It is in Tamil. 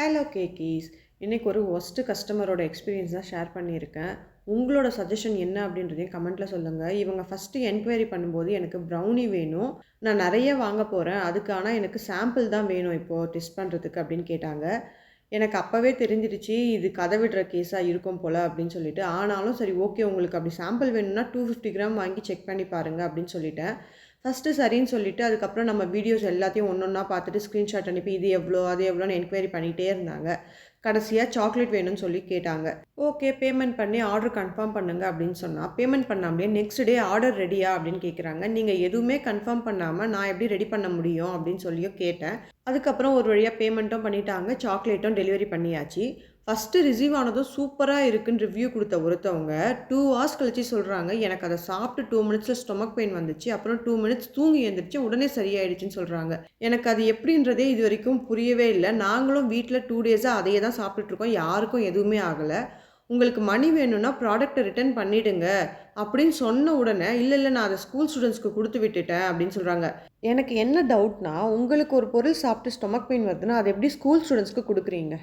ஹலோ கேக்கீஸ். இன்னைக்கு ஒரு ஒஸ்ட்டு கஸ்டமரோட எக்ஸ்பீரியன்ஸ் தான் ஷேர் பண்ணியிருக்கேன். உங்களோட சஜஷன் என்ன அப்படின்றதையும் கமெண்ட்டில் சொல்லுங்கள். இவங்க ஃபஸ்ட்டு என்கொயரி பண்ணும்போது எனக்கு ப்ரௌனி வேணும், நான் நிறைய வாங்க போகிறேன், அதுக்கு ஆனால் எனக்கு சாம்பிள் தான் வேணும் இப்போது டெஸ்ட் பண்ணுறதுக்கு அப்படின்னு கேட்டாங்க. எனக்கு அப்போவே தெரிஞ்சிருச்சு இது கதை விடுற கேஸாக இருக்கும் போல் அப்படின்னு சொல்லிட்டு. ஆனாலும் சரி ஓகே, உங்களுக்கு அப்படி சாம்பிள் வேணும்னா 250 கிராம் வாங்கி செக் பண்ணி பாருங்கள் அப்படின்னு சொல்லிட்டேன். ஃபஸ்ட்டு சரின்னு சொல்லிவிட்டு அதுக்கப்புறம் நம்ம வீடியோஸ் எல்லாத்தையும் ஒன்றா பார்த்துட்டு ஸ்க்ரீன்ஷாட் அனுப்பி இது எவ்வளோ அது எவ்வளோன்னு என்கொயரி பண்ணிகிட்டே இருந்தாங்க. கடைசியாக சாக்லேட் வேணும்னு சொல்லி கேட்டாங்க. ஓகே, பேமெண்ட் பண்ணி ஆர்டர் கன்ஃபார்ம் பண்ணுங்க அப்படின்னு சொன்னால், பேமெண்ட் பண்ணாமலே நெக்ஸ்ட் டே ஆர்டர் ரெடியா அப்படின்னு கேட்குறாங்க. நீங்கள் எதுவுமே கன்ஃபார்ம் பண்ணாமல் நான் எப்படி ரெடி பண்ண முடியும் அப்படின்னு சொல்லியும் கேட்டேன். அதுக்கப்புறம் ஒரு வழியாக பேமெண்ட்டும் பண்ணிட்டாங்க, சாக்லேட்டும் டெலிவரி பண்ணியாச்சு. ஃபஸ்ட்டு ரிசீவ் ஆனதும் சூப்பராக இருக்குன்னு ரிவ்யூ கொடுத்த ஒருத்தவங்க 2 ஹார்ஸ் கழிச்சு சொல்கிறாங்க, எனக்கு அதை சாப்பிட்டு 2 மினிட்ஸில் ஸ்டொமக் பெயின் வந்துச்சு, அப்புறம் 2 மினிட்ஸ் தூங்கி எழுந்திரிச்சு உடனே சரியாயிடுச்சுன்னு சொல்கிறாங்க. எனக்கு அது எப்படின்றதே இது வரைக்கும் புரியவே இல்லை. நாங்களும் வீட்டில் 2 டேஸாக அதையே தான் சாப்பிட்டுட்ருக்கோம், யாருக்கும் எதுவுமே ஆகலை. உங்களுக்கு மணி வேணும்னா ப்ராடக்ட்டை ரிட்டர்ன் பண்ணிவிடுங்க அப்படின்னு சொன்ன உடனே, இல்லை நான் அதை ஸ்கூல் ஸ்டூடெண்ட்ஸ்க்கு கொடுத்து விட்டுட்டேன் அப்படின்னு சொல்கிறாங்க. எனக்கு என்ன டவுட்னா, உங்களுக்கு ஒரு பொருள் சாப்பிட்டு ஸ்டொமக் பெயின் வருதுன்னா அதை எப்படி ஸ்கூல் ஸ்டூடெண்ட்ஸ்க்கு கொடுக்குறீங்க?